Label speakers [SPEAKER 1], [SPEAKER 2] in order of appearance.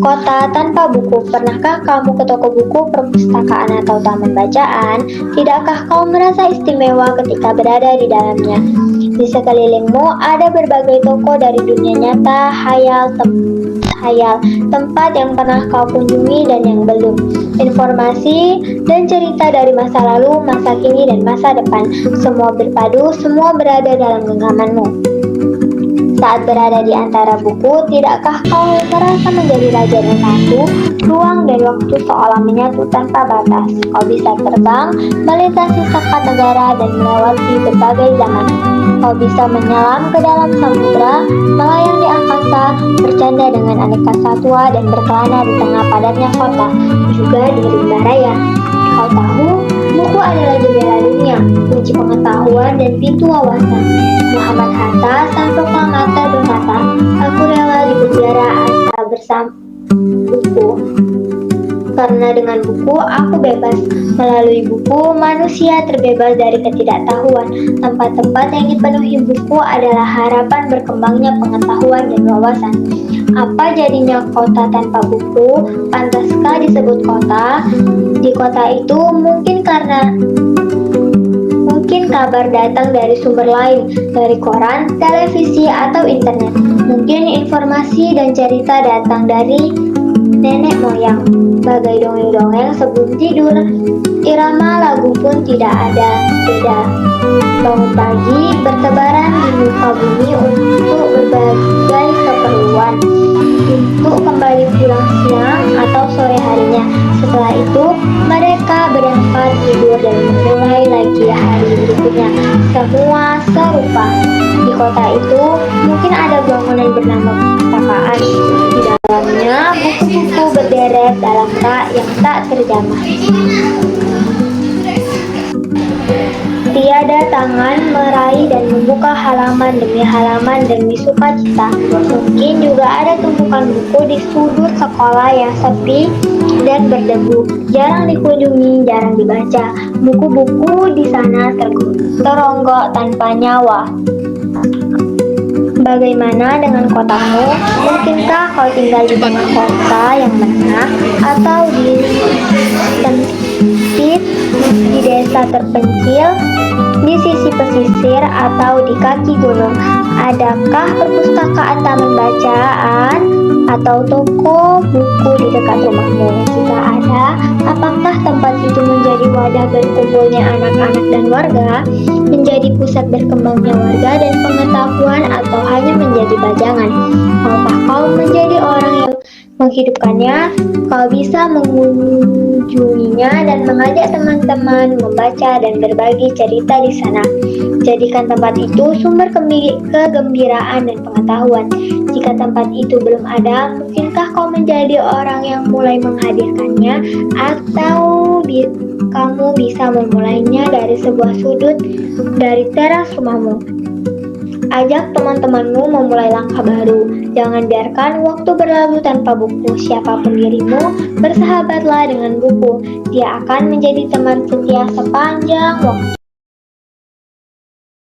[SPEAKER 1] Kota tanpa buku. Pernahkah kamu ke toko buku, perpustakaan, atau taman bacaan? Tidakkah kau merasa istimewa ketika berada di dalamnya? Di sekelilingmu ada berbagai toko dari dunia nyata, hayal, tempat yang pernah kau kunjungi dan yang belum. Informasi dan cerita dari masa lalu, masa kini, dan masa depan. Semua berpadu, semua berada dalam genggamanmu. Saat berada di antara buku, tidakkah kau merasa menjadi raja dan ratu? Ruang dan waktu seolah menyatu tanpa batas. Kau bisa terbang, melintasi sekat negara, dan melewati berbagai zaman. Kau bisa menyelam ke dalam samudra, melayang di angkasa, bercanda dengan aneka satwa, dan berkelana di tengah padatnya kota, juga di rimba raya. Kau tahu, buku adalah jendela dunia, kunci pengetahuan, dan pintu wawasan. Muhammad Hatta, sang proklamator, berkata, "Aku rela di penjara asal bersama buku. Karena dengan buku, aku bebas. Melalui buku, manusia terbebas dari ketidaktahuan. Tempat-tempat yang dipenuhi buku adalah harapan berkembangnya pengetahuan dan wawasan." Apa jadinya kota tanpa buku? Pantaskah disebut kota? Di kota itu mungkin kabar datang dari sumber lain, dari koran, televisi, atau internet. Mungkin informasi dan cerita datang dari nenek moyang, bagai dongeng-dongeng sebelum tidur. Irama lagu pun tidak ada beda. Bangun pagi, bertebaran di muka bumi untuk berbagai keperluan, untuk kembali pulang siang atau sore harinya. Setelah itu, mereka berangkat tidur dan memulai lagi hari berikutnya. Semua serupa. Di kota itu, mungkin ada bangunan bernama perpustakaan. Di dalamnya, buku-buku berderet dalam rak yang tak terjamah. Tiada tangan meraih dan membuka halaman demi sukacita. Mungkin juga ada tumpukan buku di sudut sekolah yang sepi dan berdebu, jarang dikunjungi, jarang dibaca. Buku-buku di sana teronggok tanpa nyawa. Bagaimana dengan kotamu? Mungkinkah kau tinggal di tengah kota yang menengah, atau di sempit, di desa terpencil, di sisi pesisir, atau di kaki gunung? Adakah perpustakaan, taman bacaan, atau toko buku di dekat rumahmu? Jika ada, apakah tempat itu menjadi wadah berkumpulnya anak-anak dan warga, menjadi pusat berkembangnya warga dan pengetahuan, atau hanya menjadi pajangan? Maukah kau menjadi orang yang menghidupkannya? Kau bisa mengunjunginya dan mengajak teman-teman membaca dan berbagi cerita di sana. Jadikan tempat itu sumber kegembiraan dan pengetahuan. Jika tempat itu belum ada, mungkinkah kau menjadi orang yang mulai menghadirkannya, atau kamu bisa memulainya dari sebuah sudut dari teras rumahmu? Ajak teman-temanmu memulai langkah baru. Jangan biarkan waktu berlalu tanpa buku. Siapapun dirimu, bersahabatlah dengan buku. Dia akan menjadi teman setia sepanjang waktu.